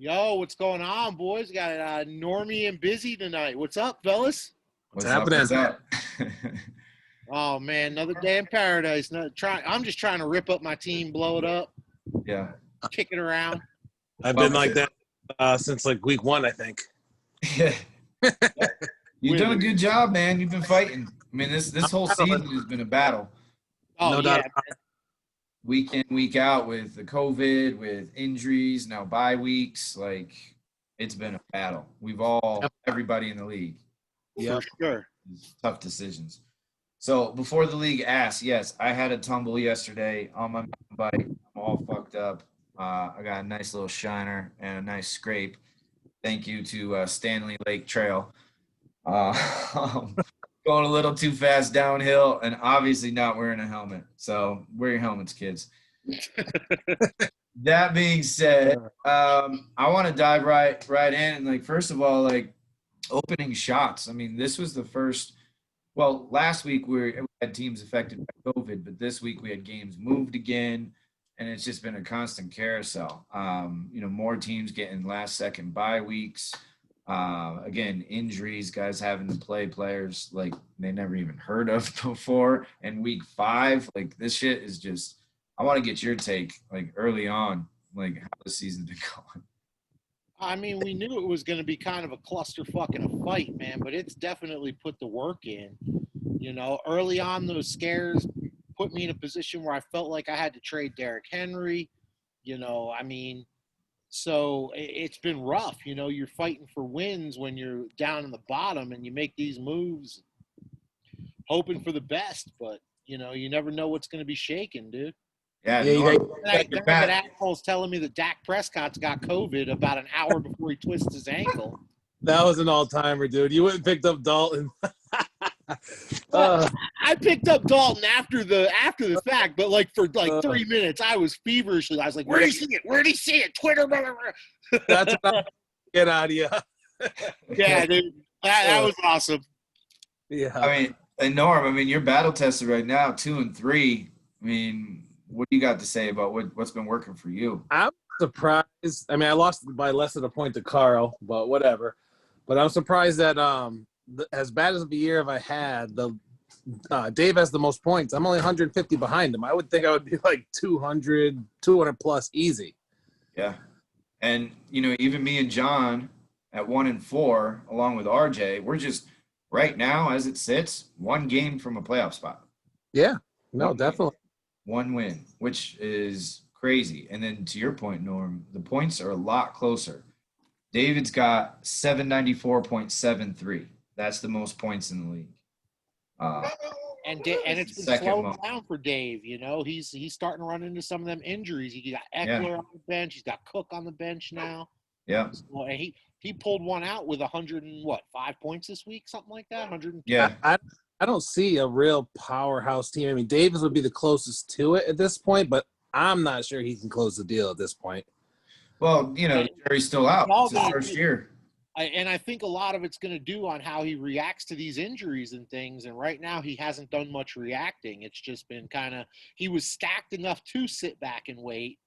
Yo, what's going on, boys? Got Normie and Busy tonight. What's up, fellas? What's happening? What's up? Oh man, another day in paradise. I'm just trying to rip up my team, blow it up, Yeah. kick it around. I've been like that since like week 1, I think. Yeah. You've done a good job, man. You've been fighting. I mean, this whole season has been a battle. Oh, No yeah. doubt. Week in, week out with the COVID, with injuries, now bye weeks. Like, it's been a battle. Everybody in the league. For sure. Tough decisions. So before the league asked, yes, I had a tumble yesterday on my mountain bike. I'm all fucked up. I got a nice little shiner and a nice scrape. Thank you to Stanley Lake Trail. Going a little too fast downhill and obviously not wearing a helmet. So wear your helmets, kids. That being said, I want to dive right in. And like, first of all, like opening shots. I mean, this was the first. Well, last week we had teams affected by COVID, but this week we had games moved again, and it's just been a constant carousel. More teams getting last-second bye weeks. Again, injuries, guys having to play players like they never even heard of before. And week 5, like this shit is just. I want to get your take, like early on, like how the season's been going. I mean, we knew it was going to be kind of a clusterfuck and a fight, man, but it's definitely put the work in. Early on, those scares put me in a position where I felt like I had to trade Derrick Henry. So it's been rough. You're fighting for wins when you're down in the bottom and you make these moves hoping for the best, but, you never know what's going to be shaking, dude. Yeah, That asshole's telling me that Dak Prescott's got COVID about an hour before he twists his ankle. That was an all-timer, dude. You wouldn't picked up Dalton. I picked up Dalton after the fact, but like for 3 minutes, I was feverishly. I was like, "Where did he see it? Where did he see it? Twitter." Blah, blah, blah. That's what I'm get out of you. Yeah, dude, that was awesome. Yeah. I mean, and Norm, you're battle tested right now, 2 and 3. I mean, what do you got to say about what's been working for you? I'm surprised. I mean, I lost by less than a point to Carl, but whatever. But I'm surprised that as bad as the year I had, Dave has the most points. I'm only 150 behind him. I would think I would be like 200 plus easy. Yeah. And, even me and John at 1 and 4, along with RJ, we're just right now, as it sits, 1 game from a playoff spot. Yeah. No, definitely. 1 win, which is crazy. And then to your point, Norm, the points are a lot closer. David's got 794.73. That's the most points in the league. And it's been slowing down for Dave. He's starting to run into some of them injuries. He got Eckler on the bench. He's got Cook on the bench now. Yeah. So, and he pulled one out with 5 points this week, something like that. 100. Yeah. I don't see a real powerhouse team. I mean, Davis would be the closest to it at this point, but I'm not sure he can close the deal at this point. Well, Jerry's still out. It's his first year. And I think a lot of it's going to do on how he reacts to these injuries and things. And right now he hasn't done much reacting. It's just been he was stacked enough to sit back and wait.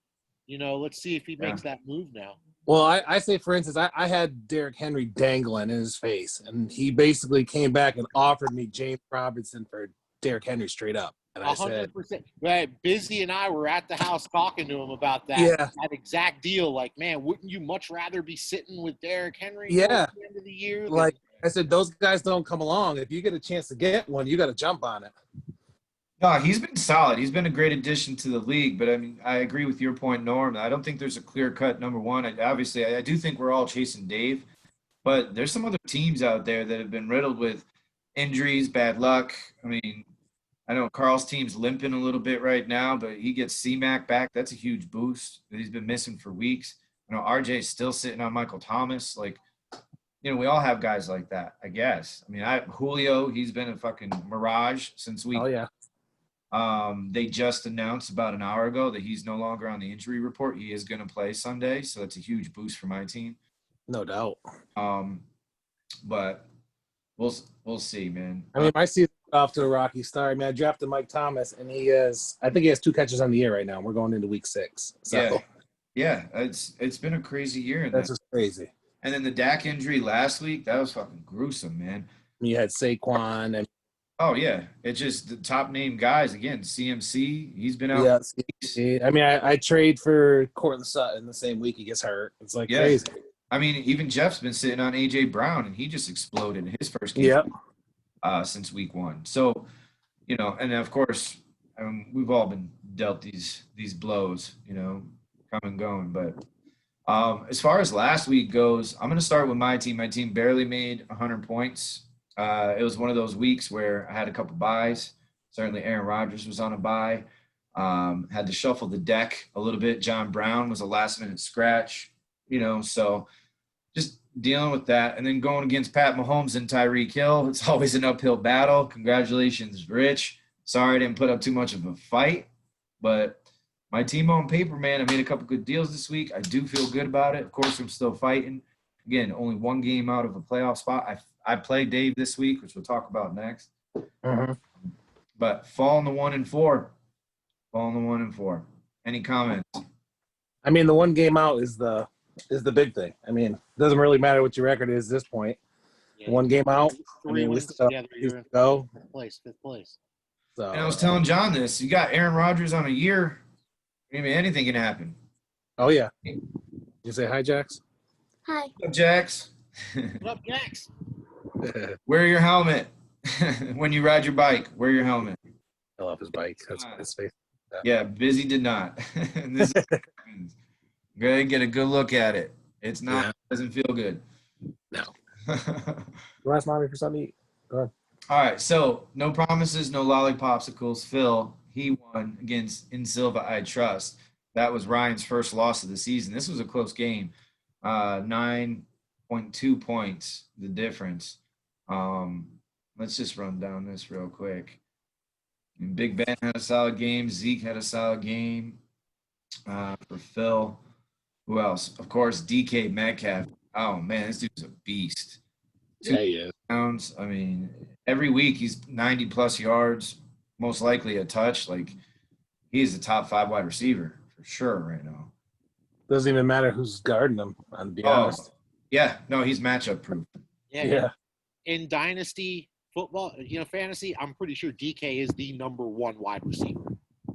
Let's see if he makes that move now. Well, I say, for instance, I had Derrick Henry dangling in his face, and he basically came back and offered me James Robinson for Derrick Henry straight up. And I 100%. Right, Busy and I were at the house talking to him about that. Yeah. That exact deal. Like, man, wouldn't you much rather be sitting with Derrick Henry at the end of the year? Like I said, those guys don't come along. If you get a chance to get one, you got to jump on it. No, he's been solid. He's been a great addition to the league. But, I agree with your point, Norm. I don't think there's a clear-cut number one. I do think we're all chasing Dave. But there's some other teams out there that have been riddled with injuries, bad luck. I know Carl's team's limping a little bit right now, but he gets C-Mac back. That's a huge boost that he's been missing for weeks. RJ's still sitting on Michael Thomas. Like, we all have guys like that, I guess. Julio, he's been a fucking mirage since week. Oh, yeah. They just announced about an hour ago that he's no longer on the injury report. He is going to play Sunday, so that's a huge boost for my team. No doubt. But we'll see, man. My season's off to a rocky start. I drafted Mike Thomas, and I think he has 2 catches on the year right now. We're going into week 6. So. Yeah. Yeah, it's been a crazy year. That's just crazy. And then the Dak injury last week, that was fucking gruesome, man. You had Saquon and Oh yeah, it's just the top name guys again. CMC, he's been out. yeah. I mean, I trade for Cortland Sutton the same week he gets hurt. It's like Yeah. crazy. I mean, even Jeff's been sitting on AJ Brown, and he just exploded in his first game Yep. Since week 1. So, and of course, we've all been dealt these blows, come and going. But as far as last week goes, I'm going to start with my team. My team barely made 100 points. It was one of those weeks where I had a couple buys. Certainly, Aaron Rodgers was on a buy. Had to shuffle the deck a little bit. John Brown was a last-minute scratch, so just dealing with that. And then going against Pat Mahomes and Tyreek Hill, it's always an uphill battle. Congratulations, Rich. Sorry I didn't put up too much of a fight, but my team on paper, man, I made a couple good deals this week. I do feel good about it. Of course, I'm still fighting. Again, only one game out of a playoff spot. I play Dave this week, which we'll talk about next. But falling to 1-4. Falling to 1-4. Any comments? I mean, the one game out is the big thing. I mean, it doesn't really matter what your record is at this point. Yeah. One game out. Three wins together, you're in go. fifth place. So, And I was telling John this. You got Aaron Rodgers on a year. I mean, anything can happen. oh yeah. You say hi, Jax? Hi. What's up, Jax? What up, Jax? Wear your helmet when you ride your bike. Wear your helmet. I love his bike. That's his face. Yeah, Busy did not. And this happens. Go get a good look at it. It's not. Yeah. Doesn't feel good. No. You ask mommy for something to eat? Go ahead. All right, so no promises, no lollipopsicles. Phil, he won against In Silva I Trust. That was Ryan's first loss of the season. This was a close game. 9.2 points, the difference. Let's just run down this real quick. And Big Ben had a solid game. Zeke had a solid game for Phil. Who else? Of course, DK Metcalf. Oh, man, this dude's a beast. Yeah, he is. Pounds. I mean, every week he's 90-plus yards, most likely a touch. Like, he's a top 5 wide receiver for sure right now. Doesn't even matter who's guarding him, to be honest. Yeah, no, he's matchup proof. Yeah. In Dynasty football, fantasy, I'm pretty sure DK is the number 1 wide receiver.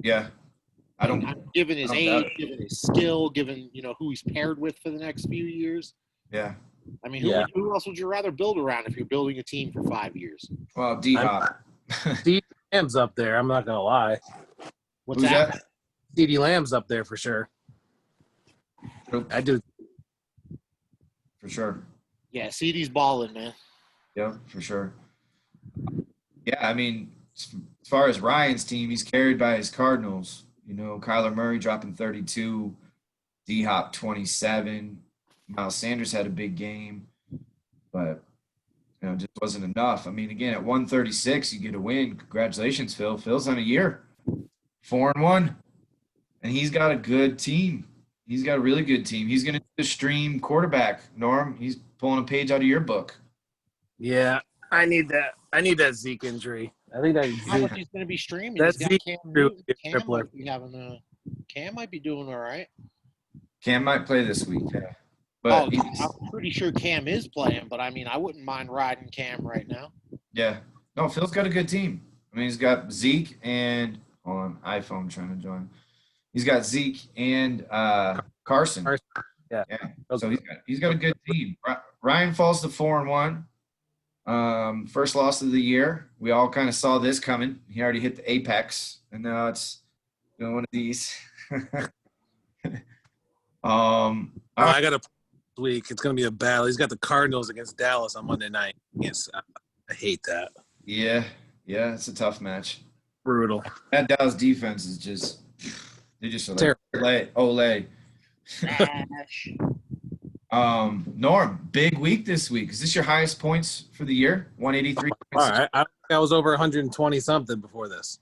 Yeah. Given his I don't doubt age, given his skill, given, who he's paired with for the next few years. Yeah. I mean, who else would you rather build around if you're building a team for 5 years? Well, D-Hop. CeeDee Lamb's up there. I'm not gonna lie. What's Who's that? that? CeeDee Lamb's up there for sure. I do. For sure. Yeah, CD's balling, man. Yeah, for sure. Yeah, I mean, as far as Ryan's team, he's carried by his Cardinals. Kyler Murray dropping 32, D-Hop 27. Miles Sanders had a big game, but just wasn't enough. I mean, again, at 136, you get a win. Congratulations, Phil. Phil's on a year, 4-1, and he's got a good team. He's got a really good team. He's going to stream quarterback. Norm, he's pulling a page out of your book. Yeah, I need that. I need that Zeke injury. I think that How much he's going to be streaming? That's He's got Zeke Cam through Newton. Tripler. Cam might be doing all right. Cam might play this week, but I'm pretty sure Cam is playing, but I mean, I wouldn't mind riding Cam right now. yeah. No, Phil's got a good team. I mean, he's got Zeke and hold on, iPhone trying to join. He's got Zeke and Carson. Yeah. So he's got a good team. Ryan falls to 4-1. First loss of the year. We all kind of saw this coming. He already hit the apex, and now it's one of these. I got a week. It's going to be a battle. He's got the Cardinals against Dallas on Monday night. Yes, I hate that. Yeah, it's a tough match. Brutal. That Dallas defense is just they just Terrible. Ole. Smash. Norm, big week this week. Is this your highest points for the year? 183. All right. I was over 120 something before this.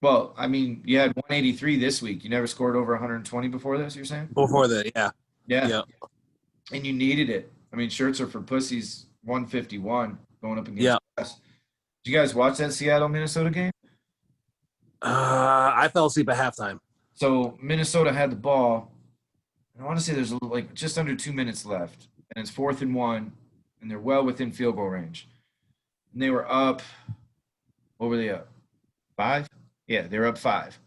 Well, I mean, you had 183 this week. You never scored over 120 before this, you're saying? Before that, yeah. Yeah. Yeah. And you needed it. I mean, shirts are for pussies, 151 going up against us. Did you guys watch that Seattle, Minnesota game? I fell asleep at halftime. So Minnesota had the ball. I want to say there's like just under 2 minutes left, and it's 4th and 1, and they're well within field goal range. And they were up. What were they up? 5? Yeah, they were up 5.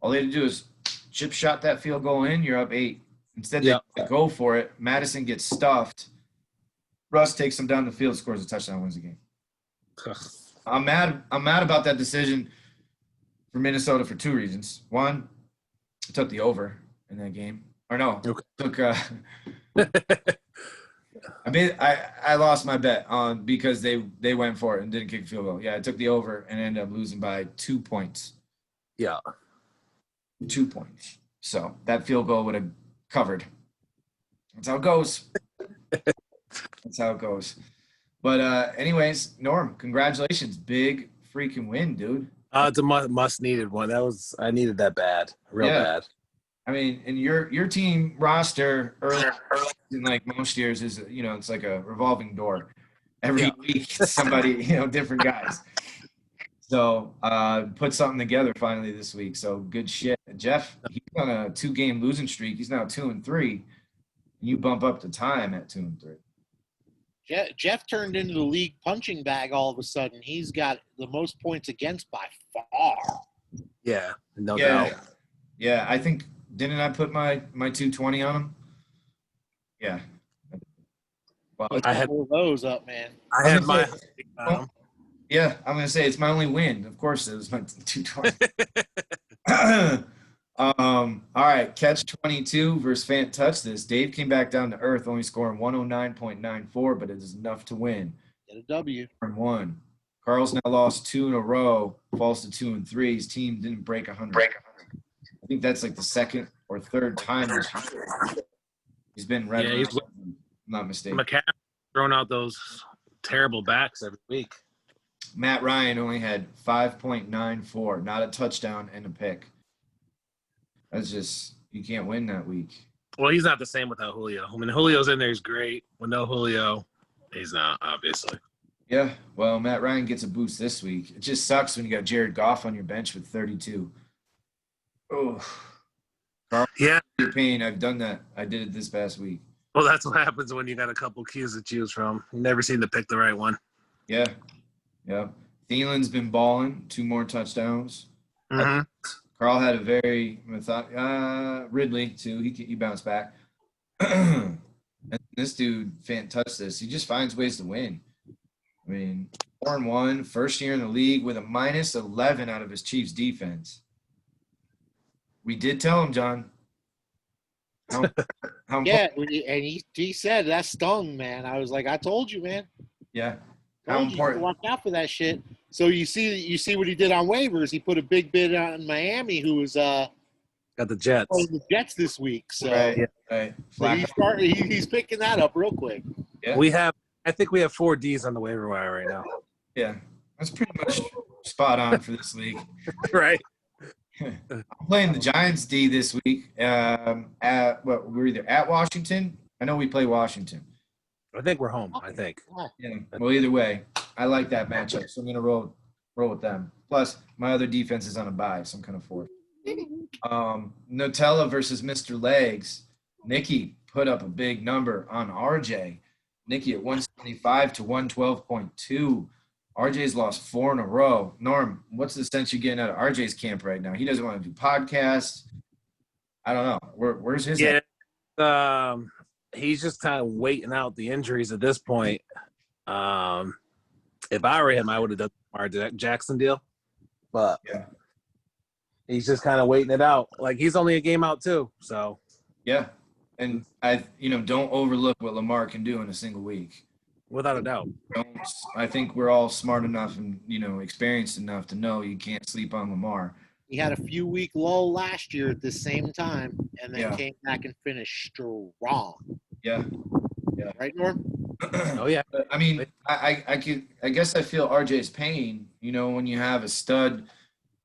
All they had to do is chip shot that field goal in. You're up 8. Instead, they go for it. Madison gets stuffed. Russ takes them down the field, scores a touchdown, wins the game. I'm mad about that decision for Minnesota for 2 reasons. One, I took the over in that game. Or no, took I lost my bet on because they went for it and didn't kick a field goal. Yeah, I took the over and ended up losing by 2 points. Yeah. 2 points. So that field goal would have covered. That's how it goes. That's how it goes. But anyways, Norm, congratulations. Big freaking win, dude. It's a must needed one. I needed that bad. Real bad. I mean, and your team roster early in like most years is, it's like a revolving door. Every week somebody, different guys. So put something together finally this week. So good shit. Jeff, he's on a 2-game losing streak. He's now 2-3. You bump up the time at 2-3. Jeff turned into the league punching bag all of a sudden. He's got the most points against by far. Yeah, no doubt. Yeah, I think didn't I put my 220 on him? Yeah. Well, I had all those up, man. I had my. Yeah, I'm gonna say it's my only win. Of course, it was my 220. All right, catch 22 versus Fant Touch This. Dave came back down to earth, only scoring 109.94, but it is enough to win. Get a W. 1. Carl's now lost 2 in a row, falls to 2-3. His team didn't break 100. I think that's like the second or third time this year. He's been right. Yeah, he's not mistaken. McCaffrey throwing out those terrible backs every week. Matt Ryan only had 5.94, not a touchdown and a pick. That's just, you can't win that week. Well, he's not the same without Julio. When Julio's in there, he's great. With no Julio, he's not, obviously. Yeah, well, Matt Ryan gets a boost this week. It just sucks when you got Jared Goff on your bench with 32. Oh, Carl, yeah. Your pain. I've done that. I did it this past week. Well, that's what happens when you got a couple cues to choose from. You never seem to pick the right one. Yeah. Thielen's been balling. 2 more touchdowns. Mm-hmm. Carl had a very Ridley too. He bounced back. And this dude, Fant Touch This. He just finds ways to win. I mean, 4-1, first year in the league with a -11 out of his Chiefs defense. We did tell him, John. Yeah, and he said that stung, man. I was like, I told you, man. Yeah. How important? Watch out for that shit. So you see what he did on waivers. He put a big bid on Miami, who was got the Jets. The Jets this week. So right. So he's picking that up real quick. Yeah. I think we have 4 Ds on the waiver wire right now. Yeah, that's pretty much spot on for this league. Right. I'm playing the Giants D this week. We're either at Washington. I know we play Washington. I think we're home. I think. Yeah. Well, either way, I like that matchup, so I'm gonna roll with them. Plus, my other defense is on a bye, so I'm kind of forced. Nutella versus Mr. Legs. Nikki put up a big number on RJ. Nikki at 175 to 112.2. RJ's lost 4 in a row. Norm, what's the sense you're getting out of RJ's camp right now? He doesn't want to do podcasts. I don't know. Where's his head? He's just kind of waiting out the injuries at this point. If I were him, I would have done the Lamar Jackson deal. But he's just kind of waiting it out. Like, he's only a game out too. So yeah. And don't overlook what Lamar can do in a single week. Without a doubt. I think we're all smart enough and, experienced enough to know you can't sleep on Lamar. He had a few week lull last year at the same time and then came back and finished strong. Yeah. Right, Norm? Oh, yeah. I mean, I guess I feel RJ's pain, when you have a stud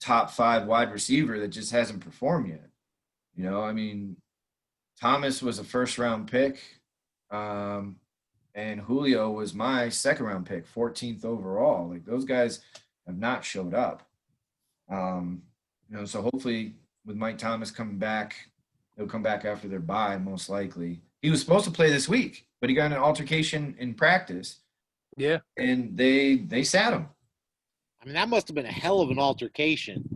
top 5 wide receiver that just hasn't performed yet. I mean, Thomas was a first-round pick. And Julio was my second-round pick, 14th overall. Like, those guys have not showed up. So hopefully, with Mike Thomas coming back, he'll come back after their bye, most likely. He was supposed to play this week, but he got in an altercation in practice, Yeah. and they sat him. I mean, that must have been a hell of an altercation.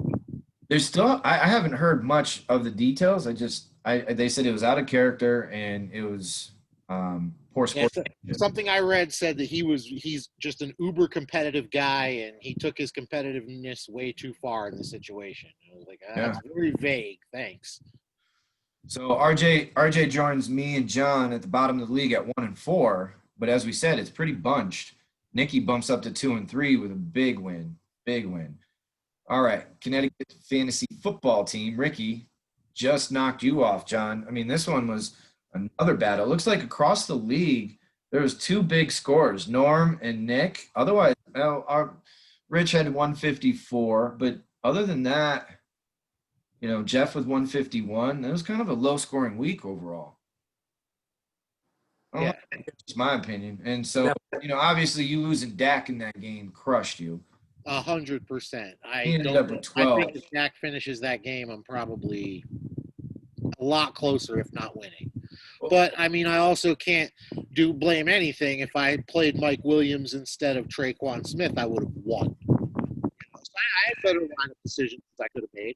There's still I haven't heard much of the details. They said it was out of character and it was poor Yeah, sports. something I read said that he's just an uber competitive guy, and he took his competitiveness way too far in the situation. I was like, that's very vague. Thanks. So RJ joins me and John at the bottom of the league at 1-4, but as we said, it's pretty bunched. Nikki bumps up to 2-3 with a big win. Big win. All right, Connecticut fantasy football team. Ricky just knocked you off, John. I mean, this one was another battle. It looks like across the league, there was 2 big scores, Norm and Nick. Otherwise, our Rich had 154, but other than that, Jeff with 151. It was kind of a low-scoring week overall. Yeah, it's my opinion. And so, obviously, you losing Dak in that game crushed you. 100%. He ended up with 12. I think if Dak finishes that game, I'm probably a lot closer, if not winning. But I mean, I also can't blame anything. If I had played Mike Williams instead of Traquan Smith, I would have won. So I had better line of decisions I could have made.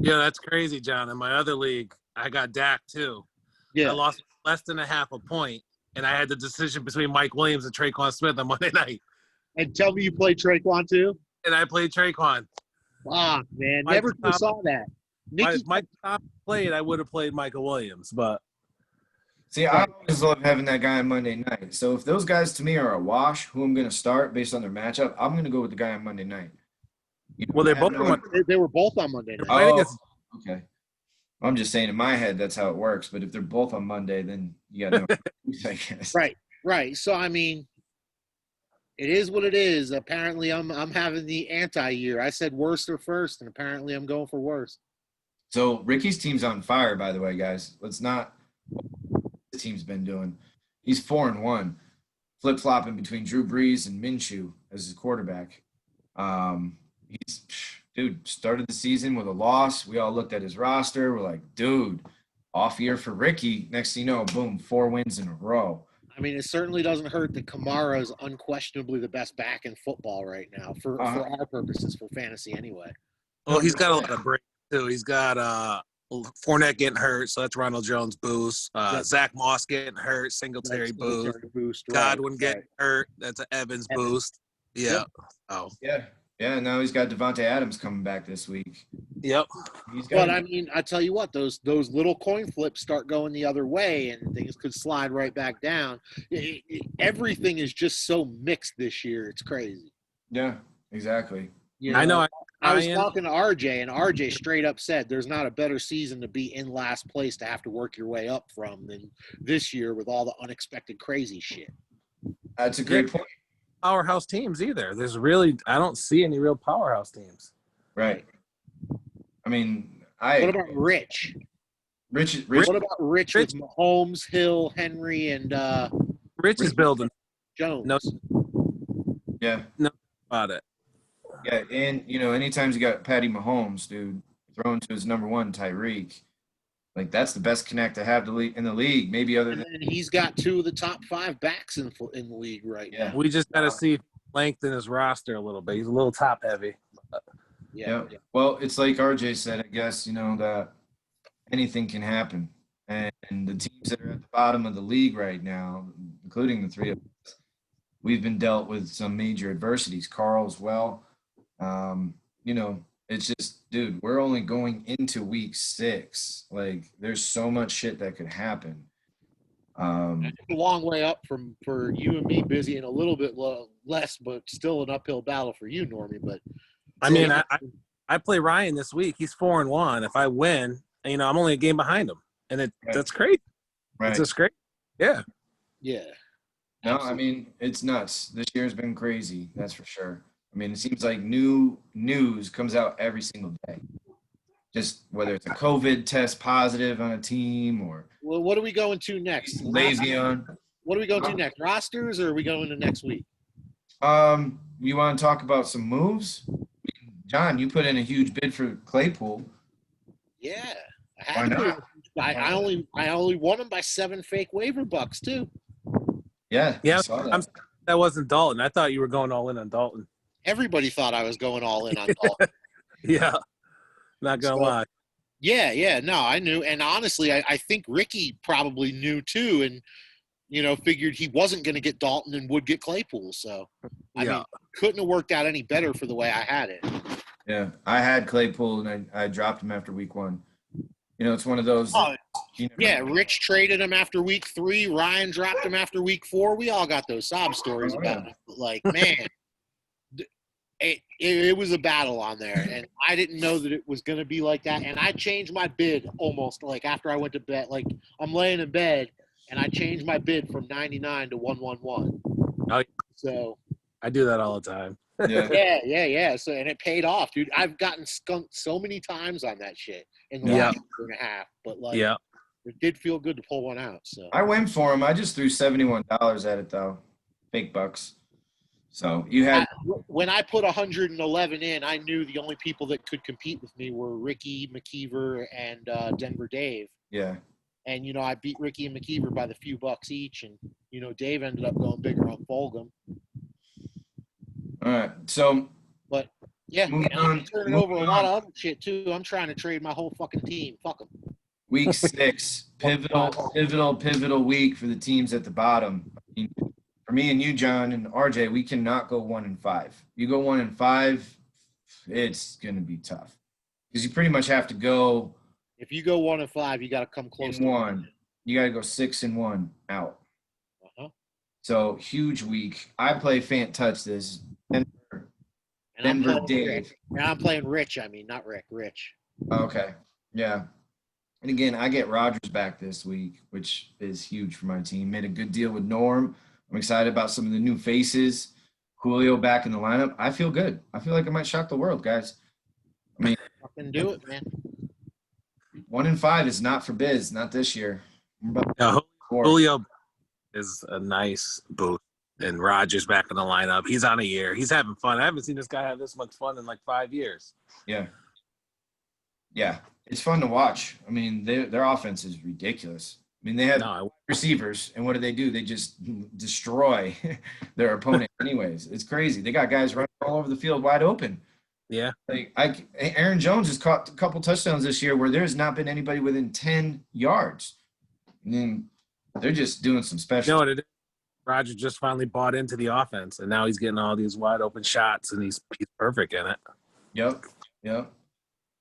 Yeah, that's crazy, John. In my other league, I got Dak too. Yeah, I lost less than a half a point, and I had the decision between Mike Williams and Traquan Smith on Monday night. and tell me you played Traquan too? And I played Traquan. Ah, man, Mike never Thomas- saw that. If Mike Thomas played, I would have played Michael Williams, but See, I always love having that guy on Monday night. So if those guys to me are a wash, who I'm going to start based on their matchup, I'm going to go with the guy on Monday night. Well, they're I have both They were both on Monday night. I think it's okay. I'm just saying in my head that's how it works. But if they're both on Monday, then you got no excuse, I guess. Right. So I mean, it is what it is. Apparently, I'm having the anti-year. I said worst or first, and apparently I'm going for worst. So Ricky's team's on fire, by the way, guys. Let's not – his team's been doing. He's 4-1, flip-flopping between Drew Brees and Minshew as his quarterback. Dude, started the season with a loss. We all looked at his roster. We're like, dude, off year for Ricky. Next thing you know, boom, 4 wins in a row. I mean, it certainly doesn't hurt that Kamara is unquestionably the best back in football right now for our purposes, for fantasy anyway. well, he's got a lot of breaks too. He's got Fournette getting hurt, so that's Ronald Jones boost. Zach Moss getting hurt, Singletary boost. Godwin getting hurt, that's an Evans boost. Yeah. Yep. Oh. Yeah, now he's got Devontae Adams coming back this week. Yep. But I mean, I tell you what, those little coin flips start going the other way, and things could slide right back down. Everything is just so mixed this year; it's crazy. Yeah, exactly. I know. I was talking to RJ, and RJ straight up said, "There's not a better season to be in last place to have to work your way up from than this year with all the unexpected crazy shit." That's a great point. Powerhouse teams either. I don't see any real powerhouse teams. Right. I mean, What about Rich? Rich. What about Rich with Mahomes, Hill, Henry, and Rich is building. Jones? No. Yeah. No about it. Yeah, and anytime you got Patty Mahomes, dude, throwing to his number one, Tyreek, like that's the best connect to have in the league. Maybe other than And he's got 2 of the top 5 backs in the league right now. We just got to see lengthen his roster a little bit. He's a little top heavy. Yeah. Well, it's like RJ said, I guess, that anything can happen. And the teams that are at the bottom of the league right now, including the 3 of us, we've been dealt with some major adversities. Carl as well. It's just, dude, we're only going into week 6. Like, there's so much shit that could happen. It's a long way up for you and me, busy and a little bit less, but still an uphill battle for you, Normie. But I mean, I play Ryan this week. He's 4-1. If I win, I'm only a game behind him, and that's great. Right. It's just great. Yeah. yeah. No, I mean, it's nuts. This year's been crazy. That's for sure. I mean, it seems like new news comes out every single day. Just whether it's a COVID test positive on a team or Well, what are we going to next? lazy on. What are we going to next? Rosters, or are we going to next week? You want to talk about some moves? John, you put in a huge bid for Claypool. Yeah, I Why had to. not? I only won him by 7 fake waiver bucks too. Yeah, I Yeah, saw I'm that. that wasn't Dalton. I thought you were going all in on Dalton. Everybody thought I was going all in on Dalton. Yeah, not gonna So, lie. yeah, no, I knew, and honestly, I think Ricky probably knew too, and figured he wasn't going to get Dalton and would get Claypool. So, I Yeah, mean, couldn't have worked out any better for the way I had it. Yeah, I had Claypool and I dropped him after week 1. It's one of those. That, Yeah, Rich traded him after week 3. Ryan dropped him after week 4. We all got those sob stories about it. But like, man, it was a battle on there, and I didn't know that it was going to be like that. And I changed my bid almost like after I went to bed. Like I'm laying in bed, and I changed my bid from 99 to 111. Oh, So I do that all the time. Yeah. yeah. So and it paid off, dude. I've gotten skunked so many times on that shit in the Yeah. last year and a half, but like, Yeah, it did feel good to pull one out. So I went for him. I just threw $71 at it though, fake bucks. So you had when I put 111 in, I knew the only people that could compete with me were Ricky McKeever and Denver Dave. yeah. And I beat Ricky and McKeever by the few bucks each, and Dave ended up going bigger on Fulgham. All right. So But yeah, moving and I'm on. turning over a lot of other shit too. I'm trying to trade my whole fucking team. Fuck them. Week 6, pivotal week for the teams at the bottom. I mean, for me and you, John and RJ, we cannot go 1-5. You go 1-5, it's gonna be tough because you pretty much have to go If you go 1-5, you got to come close in to 1. You got to go 6-1 out. Uh-huh. So huge week. I play Fant Touch this. And Denver I'm playing Dave. Rick. And I'm playing Rich. I mean, not Rick. Rich. Okay. Yeah. And again, I get Rodgers back this week, which is huge for my team. Made a good deal with Norm. I'm excited about some of the new faces. Julio back in the lineup. I feel good. I feel like I might shock the world, guys. I mean, Fucking do it, man. 1-5 is not for biz, not this year. yeah. Julio is a nice boost, and Rodgers back in the lineup. He's on a year. He's having fun. I haven't seen this guy have this much fun in like 5 years. Yeah. Yeah. It's fun to watch. I mean, their offense is ridiculous. I mean, they have receivers, and what do? They just destroy their opponent anyways. It's crazy. They got guys running all over the field wide open. Yeah. Like Aaron Jones has caught a couple touchdowns this year where there's not been anybody within 10 yards. I mean, they're just doing some special. You know what it is? Roger just finally bought into the offense, and now he's getting all these wide open shots, and he's perfect in it. Yep.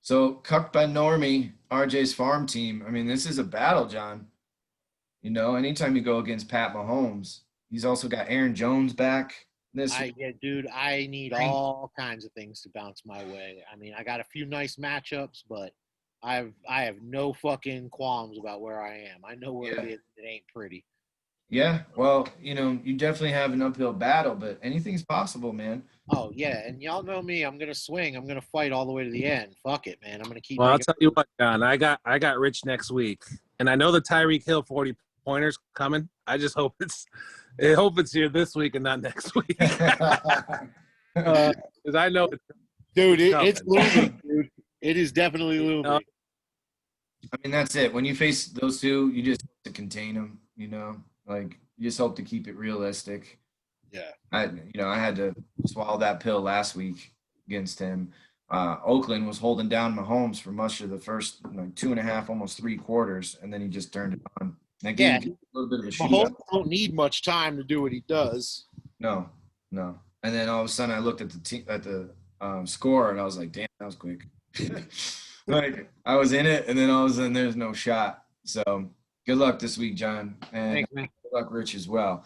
So, cucked by Normie, RJ's farm team. I mean, this is a battle, John. Anytime you go against Pat Mahomes, he's also got Aaron Jones back. Dude, I need all kinds of things to bounce my way. I mean, I got a few nice matchups, but I have no fucking qualms about where I am. I know where it is. It ain't pretty. Yeah, well, you definitely have an uphill battle, but anything's possible, man. Oh, yeah, and y'all know me. I'm going to swing. I'm going to fight all the way to the end. Fuck it, man. I'm going to keep Well, I'll tell you what, John. I got Rich next week, and I know the Tyreek Hill 40-pointer's coming. I just hope it's here this week and not next week. Because I know it's dude, it's looming, dude. It is definitely looming. I mean, that's it. When you face those two, you just have to contain them, Like, you just hope to keep it realistic. Yeah. I had to swallow that pill last week against him. Oakland was holding down Mahomes for much of the first 2.5, almost 3 quarters, and then he just turned it on. That game a little bit of a shootout. Mahomes don't need much time to do what he does. No. And then all of a sudden, I looked at the score, and I was like, "Damn, that was quick." Like, I was in it, and then all of a sudden, there's no shot. So, good luck this week, John, and thanks, man. Good luck, Rich, as well.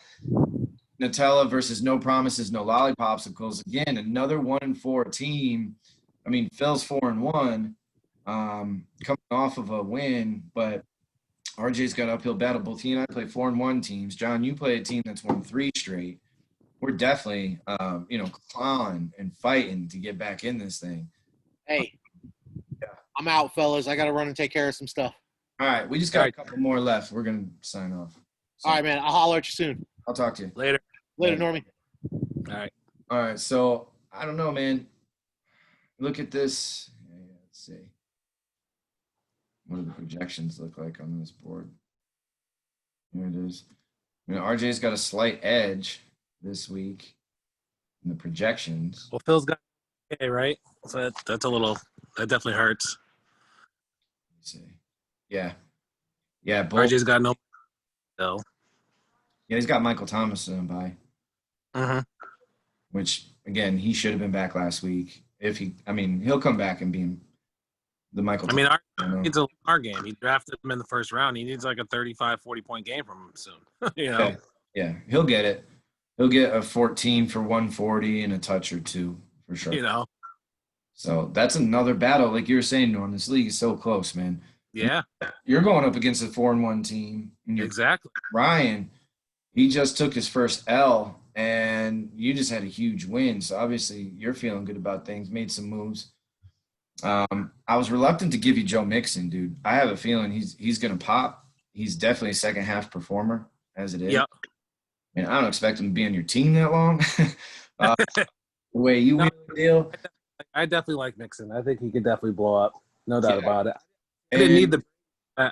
Nutella versus No Promises, No Lollipopsicles. Again, another 1-4 team. I mean, Phil's 4-1, coming off of a win, but RJ's got an uphill battle. Both he and I play 4-1 teams. John, you play a team that's won 3 straight. We're definitely, clawing and fighting to get back in this thing. Hey, I'm out, fellas. I got to run and take care of some stuff. All right, we just got a couple more left. We're going to sign off. So, all right, man. I'll holler at you soon. I'll talk to you. Later, Normie. All right. So, I don't know, man. Look at this. Let's see. what do the projections look like on this board? Here it is. RJ's got a slight edge this week in the projections. Well, Phil's got okay, right? So that's a little that definitely hurts. Let's see. Yeah. Both. RJ's got no. So. Yeah, he's got Michael Thomas in by. Mm-hmm. Which again, he should have been back last week. He'll come back and be the Michael. Our needs our game. He drafted him in the first round. He needs like a 35, 40-point game from him soon. Yeah, he'll get it. He'll get a 14 for 140 and a touch or two for sure. So that's another battle. Like you were saying, Norm, this league is so close, man. Yeah. You're going up against a 4-1 team. And exactly. Ryan, he just took his first L, and you just had a huge win. So obviously you're feeling good about things, made some moves. I was reluctant to give you Joe Mixon, dude. I have a feeling he's going to pop. He's definitely a second half performer as it is. Yep. I don't expect him to be on your team that long. The way you win the deal. I definitely like Mixon. I think he could definitely blow up. No doubt about it. I didn't need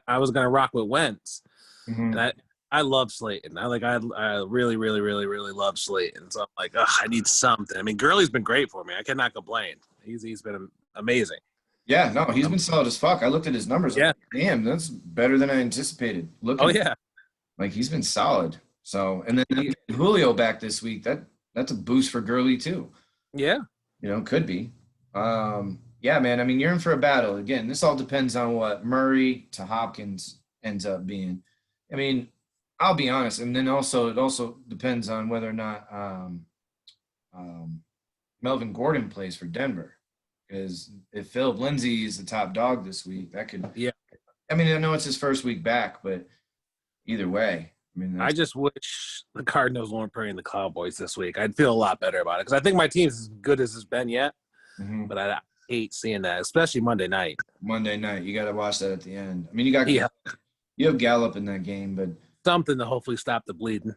I was going to rock with Wentz. Mm-hmm. And I love Slayton. I really, really, really, really love Slayton. So I'm like, I need something. I mean, Gurley's been great for me. I cannot complain. He's been amazing. Yeah, no, he's been solid as fuck. I looked at his numbers. Yeah. Like, damn, that's better than I anticipated. Like he's been solid. So, and then Julio back this week. That's a boost for Gurley too. Yeah. Could be. Yeah, man. I mean, you're in for a battle. Again, this all depends on what Murray to Hopkins ends up being. I mean, I'll be honest, and then it also depends on whether or not Melvin Gordon plays for Denver. Because if Philip Lindsay is the top dog this week, that could. Yeah. I mean, I know it's his first week back, but either way, I mean, I just wish the Cardinals weren't playing the Cowboys this week. I'd feel a lot better about it because I think my team's as good as it's been yet. Mm-hmm. But I hate seeing that, especially Monday night. Monday night, you got to watch that at the end. I mean, you have Gallup in that game, but something to hopefully stop the bleeding.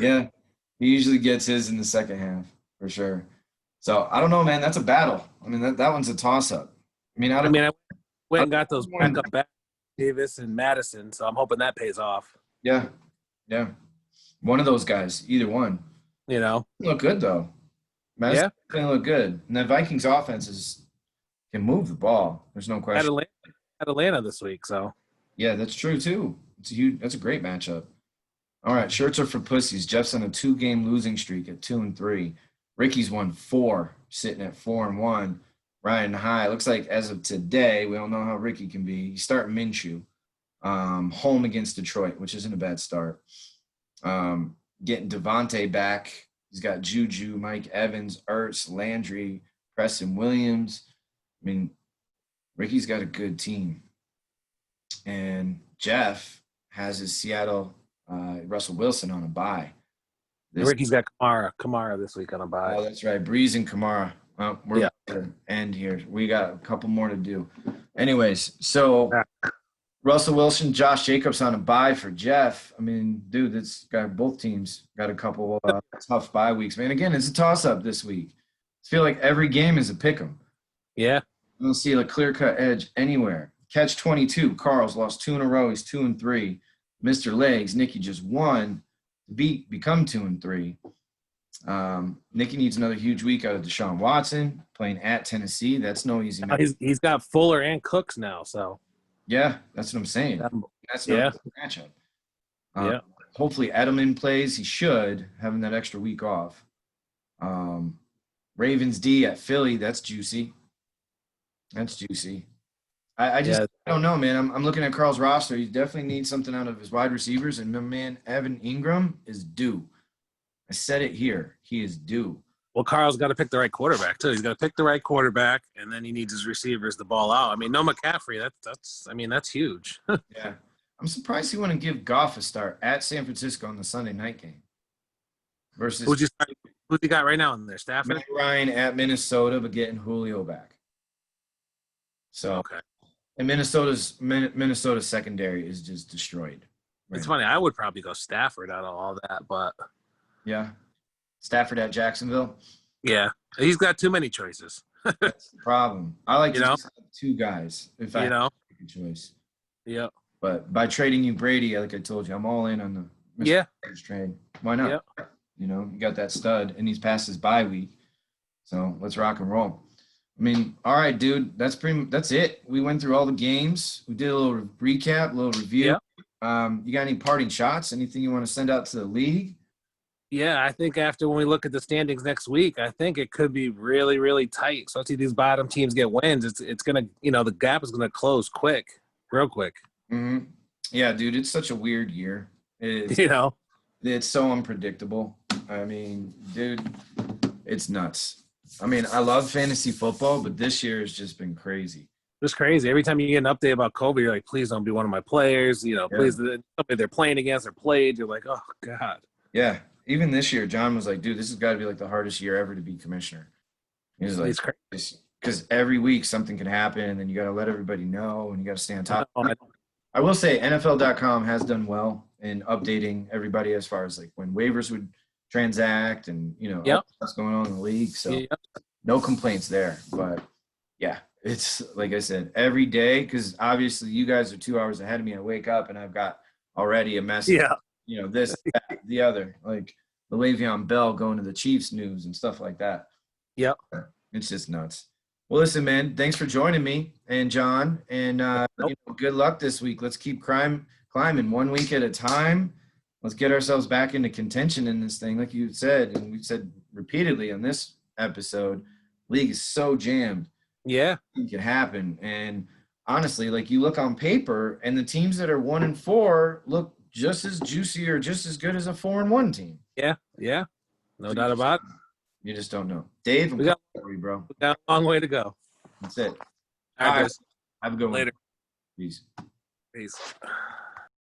Yeah, he usually gets his in the second half for sure. So I don't know, man. That's a battle. I mean, that one's a toss-up. I went and got those backup back, Davis and Madison, so I'm hoping that pays off. Yeah. One of those guys, either one. Look good though. Madison's gonna look good, and the Vikings offenses can move the ball. There's no question. At Atlanta this week, so yeah, that's true too. That's a great matchup. All right, shirts are for pussies. Jeff's on a 2-game losing streak at 2-3. Ricky's won 4, sitting at 4-1. Ryan high. Looks like as of today, we don't know how Ricky can be. He's starting Minshew, home against Detroit, which isn't a bad start. Getting Devontae back. He's got Juju, Mike Evans, Ertz, Landry, Preston Williams. I mean, Ricky's got a good team. And Jeff has his Seattle Russell Wilson on a bye. Ricky's got Kamara this week on a bye. Oh, that's right. Breeze and Kamara. We're about to end here. We got a couple more to do. Anyways, so Russell Wilson, Josh Jacobs on a bye for Jeff. I mean, dude, this guy, both teams got a couple tough bye weeks, man. Again, it's a toss-up this week. I feel like every game is a pick 'em. Yeah. I don't see a clear-cut edge anywhere. Catch 22. Carl's lost 2 in a row. He's 2-3. Mr. Legs, Nicky just won. Become 2-3. Nicky needs another huge week out of Deshaun Watson playing at Tennessee. That's no easy match. He's got Fuller and Cooks now, so yeah, that's what I'm saying. That's not a matchup. Hopefully Edelman plays. He should, having that extra week off. Ravens D at Philly. That's juicy. I don't know, man. I'm looking at Carl's roster. He definitely needs something out of his wide receivers, and my man Evan Ingram is due. I said it here. He is due. Well, Carl's got to pick the right quarterback too. He's got to pick the right quarterback, and then he needs his receivers to ball out. I mean, no McCaffrey. That's huge. Yeah, I'm surprised he wouldn't give Goff a start at San Francisco on the Sunday night game. Versus who's he got right now in there? Stafford. Matt Ryan at Minnesota, but getting Julio back. So okay. And Minnesota's secondary is just destroyed. Right. It's funny. I would probably go Stafford out of all that, but yeah, Stafford at Jacksonville. Yeah, he's got too many choices. That's the problem. I like You to know? just have two guys if I You have know? to make a choice. Yeah. But by trading you Brady, like I told you, I'm all in on the Mr. Yeah. Rogers trade. Why not? Yeah. You know, you got that stud, and he's past his bye week, so let's rock and roll. I mean, all right, dude. That's it. We went through all the games. We did a little recap, a little review. Yeah. You got any parting shots? Anything you want to send out to the league? Yeah, I think after when we look at the standings next week, I think it could be really, really tight. Especially these bottom teams get wins. It's gonna, the gap is gonna close quick, real quick. Mm-hmm. Yeah, dude. It's such a weird year. It is. You know, It's so unpredictable. I mean, dude, it's nuts. I mean, I love fantasy football, but this year has just been crazy. just crazy. Every time you get an update about Kobe, you're like, please don't be one of my players. Please, somebody they're playing against or played. You're like, oh god. Yeah. Even this year, John was like, dude, this has got to be like the hardest year ever to be commissioner. He was like, It's crazy. because every week something can happen, and then you got to let everybody know, and you got to stay on top. I know. I will say NFL.com has done well in updating everybody as far as like when waivers would transact and, Yep. what's going on in the league. So Yep. no complaints there. But yeah, it's like I said, every day, because obviously you guys are 2 hours ahead of me. I wake up and I've got already a message. Yeah. This, that, the other, like the Le'Veon Bell going to the Chiefs news and stuff like that. Yep. It's just nuts. Well, listen, man, thanks for joining me and John, and good luck this week. Let's keep climbing 1 week at a time. Let's get ourselves back into contention in this thing. Like you said, and we've said repeatedly on this episode, league is so jammed. Yeah. It could happen. And honestly, like you look on paper and the teams that are 1-4 look just as juicy or just as good as a 4-1 team. Yeah. Yeah. No doubt about it. You just don't know. Dave, I'm We got- coming for you, bro. We got a long way to go. That's it. All right, All right. guys. Have a good one. Later. Peace. Peace.